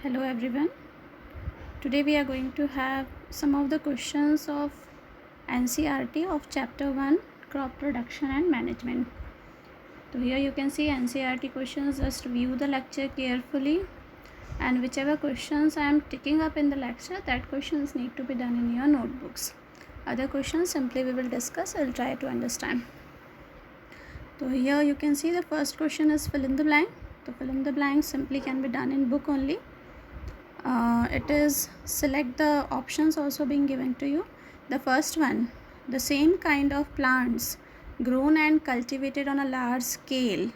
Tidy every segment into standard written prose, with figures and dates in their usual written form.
Hello everyone. Today we are going to have some of the questions of NCERT of chapter 1 crop production and management. So here you can see NCERT questions. Just view the lecture carefully and whichever questions I am ticking up in the lecture, that questions need to be done in your notebooks. Other questions simply we will discuss. I'll try to understand. So here you can see the first question is fill in the blank. So fill in the blank simply can be done in book only. It is select the options also being given to you. The first one, the same kind of plants grown and cultivated on a large scale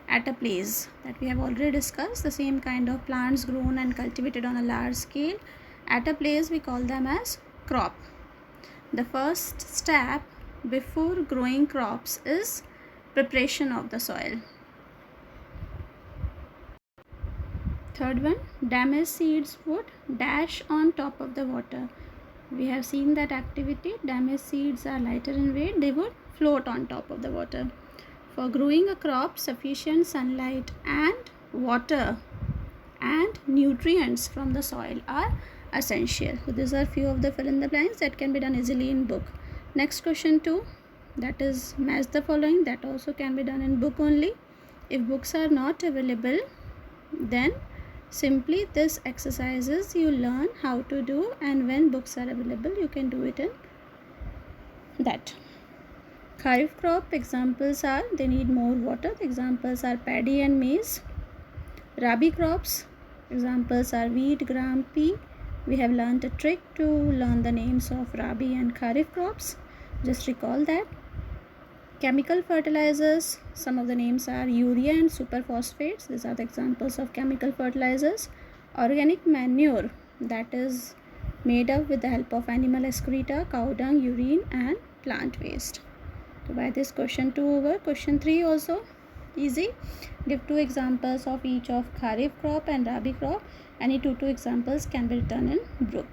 at a place, that we have already discussed. The same kind of plants grown and cultivated on a large scale at a place, we call them as crop. The first step before growing crops is preparation of the soil. Third one, damaged seeds would dash on top of the water. We have seen that activity. Damaged seeds are lighter in weight, they would float on top of the water. For growing a crop, sufficient sunlight and water and nutrients from the soil are essential. So these are few of the fill in the blanks that can be done easily in book. Next question 2, that is match the following. That also can be done in book only. If books are not available, then simply this exercises you learn how to do, and when books are available you can do it in that. Kharif crop examples are, they need more water. The examples are paddy and maize. Rabi crops examples are wheat, gram, pea. We have learned a trick to learn the names of Rabi and Kharif crops. Just recall that. Chemical fertilizers, some of the names are urea and superphosphates. These are the examples of chemical fertilizers. Organic manure, that is made up with the help of animal excreta, cow dung, urine and plant waste. So by this question 2 over. Question 3 also easy. Give 2 examples of each of Kharif crop and Rabi crop. Any two examples can be written in book.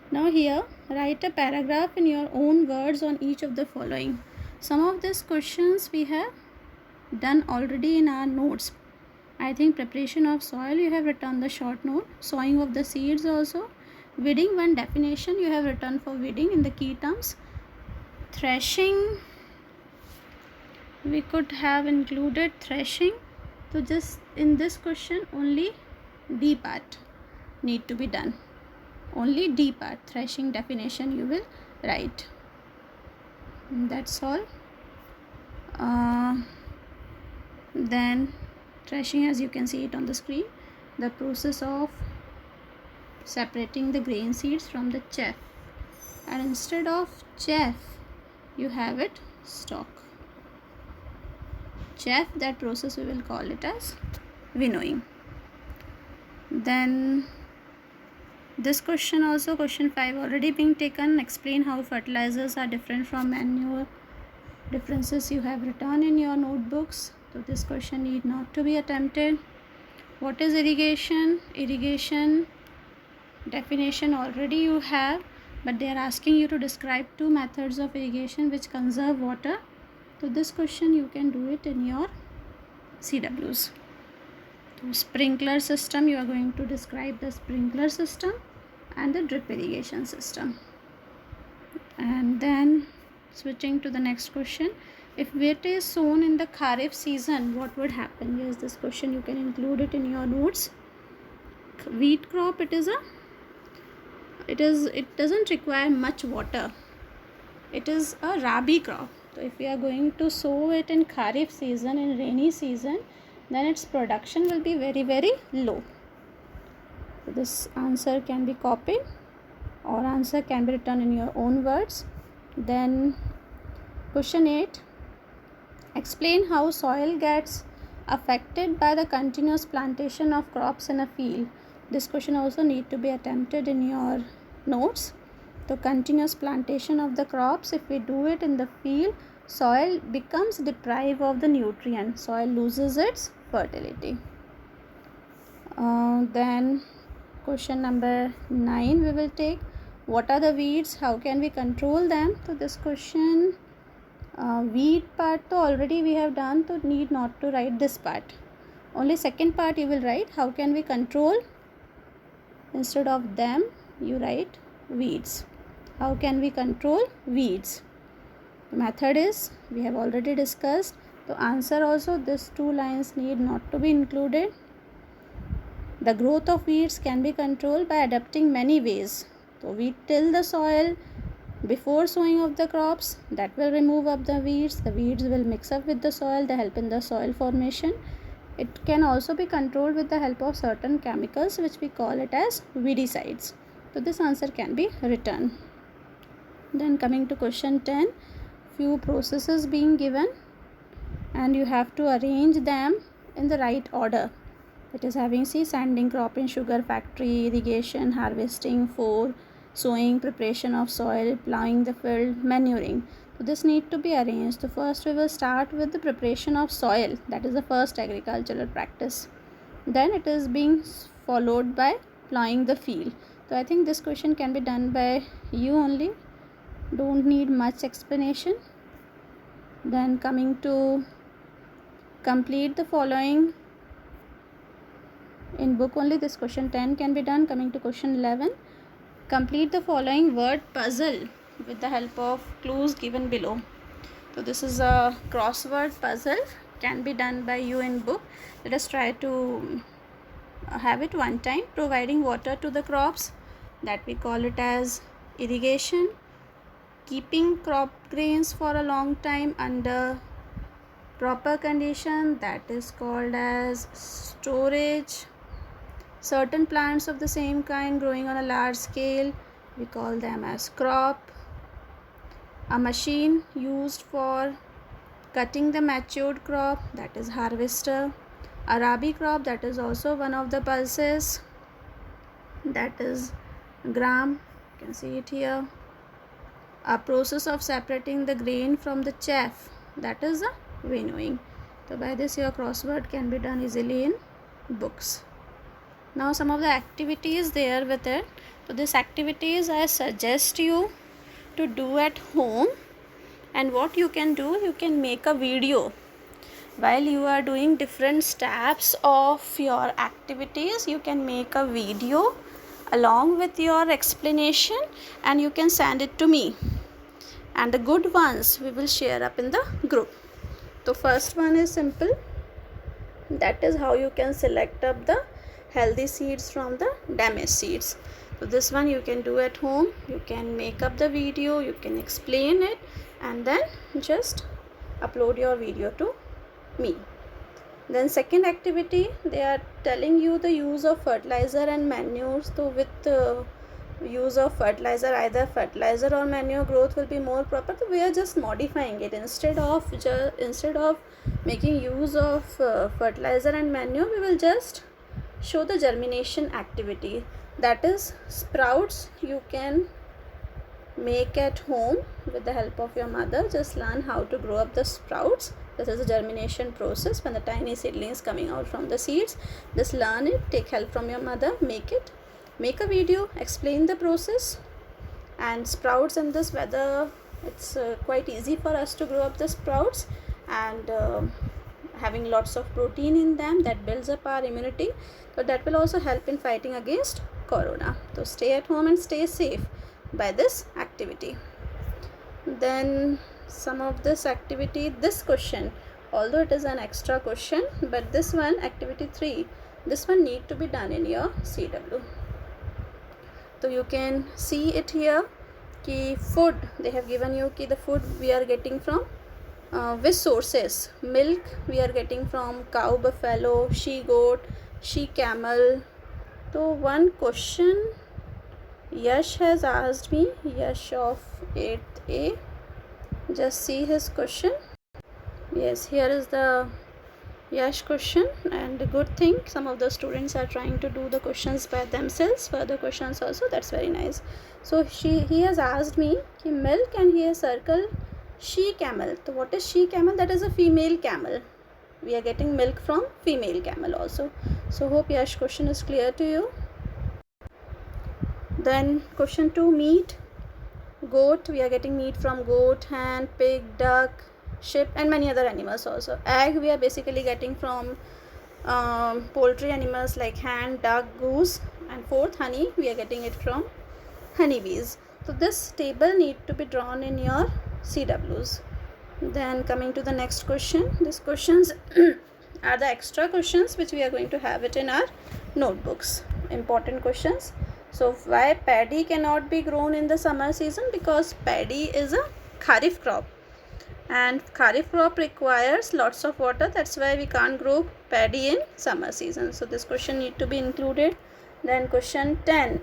Now here, write a paragraph in your own words on each of the following. Some of these questions we have done already in our notes. I think preparation of soil, you have written the short note. Sowing of the seeds also. Weeding, one definition you have written for weeding in the key terms. Threshing, we could have included threshing. So just in this question only D part need to be done. Only D part, threshing definition you will write. That's all. Then threshing, as you can see it on the screen, the process of separating the grain seeds from the chaff, and instead of chaff you have it stalk. Chaff, that process we will call it as winnowing. Then this question also, question 5 already being taken. Explain how fertilizers are different from manure. Differences you have written in your notebooks. So this question need not to be attempted. What is irrigation? Irrigation definition already you have, but they are asking you to describe 2 methods of irrigation which conserve water. So this question you can do it in your CWs. So sprinkler system, you are going to describe the sprinkler system and the drip irrigation system. And then switching to the next question, if wheat is sown in the Kharif season, what would happen? Yes, this question you can include it in your notes. Wheat crop, it doesn't require much water. It is a Rabi crop. So if we are going to sow it in Kharif season, in rainy season, then its production will be very, very low. So this answer can be copied or answer can be written in your own words. Then question 8, explain how soil gets affected by the continuous plantation of crops in a field. This question also need to be attempted in your notes. The continuous plantation of the crops, if we do it in the field, soil becomes deprived of the nutrient. Soil loses its fertility. Then question number 9 we will take. What are the weeds? How can we control them? So this question, weed part to already we have done, so need not to write this part. Only second part you will write. How can we control? Instead of them, you write weeds. How can we control weeds? The method is, we have already discussed. To answer also, these two lines need not to be included. The growth of weeds can be controlled by adopting many ways. So we till the soil before sowing of the crops, that will remove up the weeds. The weeds will mix up with the soil, they help in the soil formation. It can also be controlled with the help of certain chemicals which we call it as weedicides. So this answer can be written. Then coming to question 10, few processes being given and you have to arrange them in the right order. It is having sanding, crop in sugar factory, irrigation, harvesting, sowing, preparation of soil, plowing the field, manuring. So this need to be arranged. So first we will start with the preparation of soil. That is the first agricultural practice. Then it is being followed by plowing the field. So I think this question can be done by you only. Don't need much explanation. Then coming to complete the following. In book only this question 10 can be done. Coming to question 11, complete the following word puzzle with the help of clues given below. So this is a crossword puzzle, can be done by you in book. Let us try to have it one time. Providing water to the crops, that we call it as irrigation. Keeping crop grains for a long time under proper condition, that is called as storage. Certain plants of the same kind growing on a large scale, we call them as crop. A machine used for cutting the matured crop, that is harvester. A rabi crop, that is also one of the pulses, that is gram, you can see it here. A process of separating the grain from the chaff, that is the winnowing. So by this your crossword can be done easily in books. Now some of the activities there with it. So these activities I suggest you to do at home, and what you can do, you can make a video while you are doing different steps of your activities. You can make a video along with your explanation and you can send it to me, and the good ones we will share up in the group. So first one is simple, that is how you can select up the healthy seeds from the damaged seeds. So this one you can do at home. You can make up the video, you can explain it, and then just upload your video to me. Then second activity, they are telling you the use of fertilizer and manures. So with use of fertilizer, either fertilizer or manure, growth will be more proper. So we are just modifying it. Instead of making use of fertilizer and manure, we will just show the germination activity. That is sprouts you can make at home with the help of your mother. Just learn how to grow up the sprouts. This is a germination process when the tiny seedlings coming out from the seeds. Just learn it, take help from your mother, make it, make a video, explain the process. And sprouts in this weather, it's quite easy for us to grow up the sprouts, and having lots of protein in them that builds up our immunity. So that will also help in fighting against corona. So stay at home and stay safe by this activity. Then some of this activity, this question, although it is an extra question, but this one, activity 3, this one need to be done in your CW. So you can see it here, ki food they have given you, ki the food we are getting from which sources. Milk we are getting from cow, buffalo, she goat, she camel. So one question Yash has asked me, Yash of 8th A, just see his question. Yes, here is the Yash question, and the good thing, some of the students are trying to do the questions by themselves, further questions also, that's very nice. So he has asked me ki milk, and he has circled she camel. So what is she camel? That is a female camel. We are getting milk from female camel also. So hope Yash question is clear to you. Then question 2, meat. Goat, we are getting meat from goat, hen, pig, duck, sheep, and many other animals also. Egg we are basically getting from poultry animals like hen, duck, goose, and fourth honey, we are getting it from honeybees. So this table need to be drawn in your CWs. Then coming to the next question, these questions are the extra questions which we are going to have it in our notebooks. Important questions. So why paddy cannot be grown in the summer season? Because paddy is a kharif crop, and kharif crop requires lots of water. That's why we can't grow paddy in summer season. So this question need to be included. Then question 10.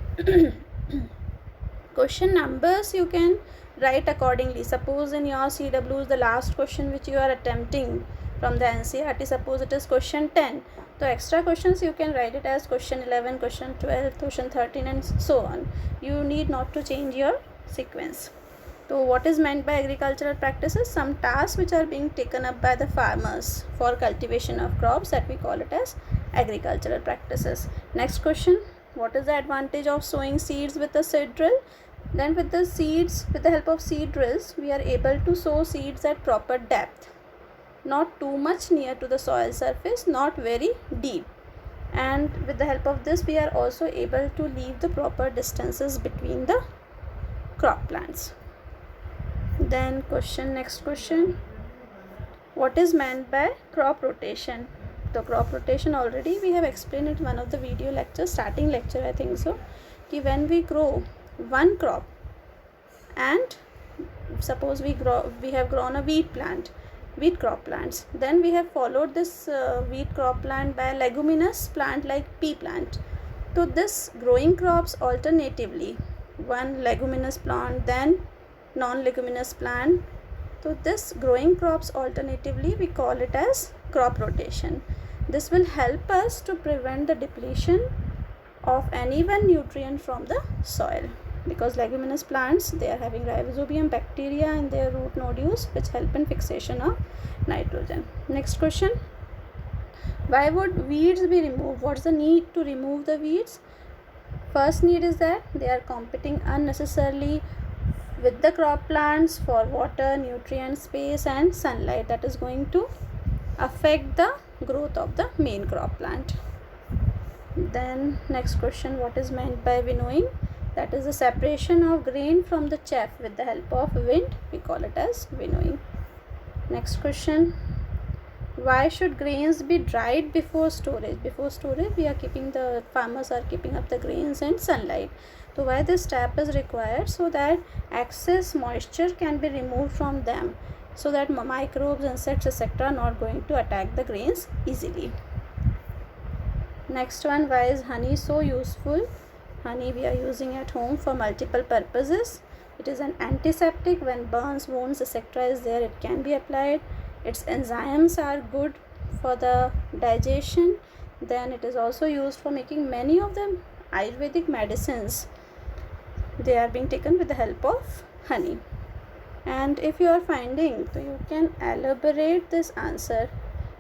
Question numbers you can write accordingly. Suppose in your CWs the last question which you are attempting from the NCERT, suppose it is question 10. So extra questions you can write it as question 11, question 12, question 13 and so on. You need not to change your sequence. So what is meant by agricultural practices? Some tasks which are being taken up by the farmers for cultivation of crops, that we call it as agricultural practices. Next question, what is the advantage of sowing seeds with a seed drill? Then with the seeds, with the help of seed drills, we are able to sow seeds at proper depth, not too much near to the soil surface, not very deep. And with the help of this, we are also able to leave the proper distances between the crop plants. Then next question, what is meant by crop rotation? The crop rotation already we have explained it in one of the video lectures, starting lecture I think so, कि when we grow one crop and suppose we have grown a wheat crop plants, then we have followed this wheat crop plant by leguminous plant like pea plant. So this growing crops alternatively, one leguminous plant then non-leguminous plant. So this growing crops alternatively, we call it as crop rotation. This will help us to prevent the depletion of any one nutrient from the soil, because leguminous plants, they are having rhizobium bacteria in their root nodules which help in fixation of nitrogen. Next question, why would weeds be removed? What's the need to remove the weeds? First need is that they are competing unnecessarily with the crop plants for water, nutrient, space and sunlight, that is going to affect the growth of the main crop plant. Then next question, what is meant by winnowing? That is the separation of grain from the chaff with the help of wind, we call it as winnowing. Next question, why should grains be dried before storage? Before storage, farmers are keeping up the grains in sunlight. So why this step is required? So that excess moisture can be removed from them, so that microbes, insects, etc. are not going to attack the grains easily. Next one, why is honey so useful? Honey we are using at home for multiple purposes. It is an antiseptic. When burns, wounds, etc. is there, it can be applied. Its enzymes are good for the digestion. Then it is also used for making many of the Ayurvedic medicines. They are being taken with the help of honey. And if you are finding, so you can elaborate this answer.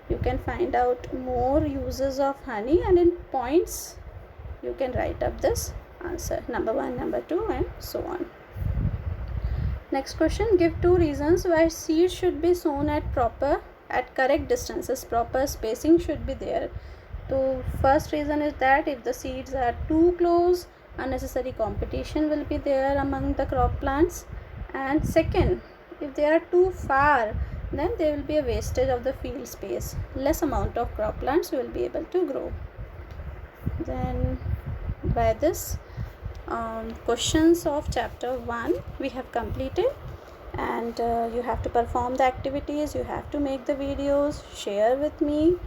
You can find out more uses of honey, and in points you can write up this answer, number 1, number 2 and so on. Next question, give 2 reasons why seeds should be sown at correct distances. Proper spacing should be there. So first reason is that if the seeds are too close, unnecessary competition will be there among the crop plants. And second, if they are too far, then there will be a wastage of the field space. Less amount of crop plants will be able to grow. Then by this, questions of chapter 1 we have completed, and you have to perform the activities, you have to make the videos, share with me,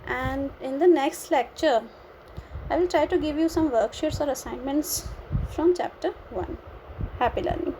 and in the next lecture I will try to give you some worksheets or assignments from chapter 1. Happy learning.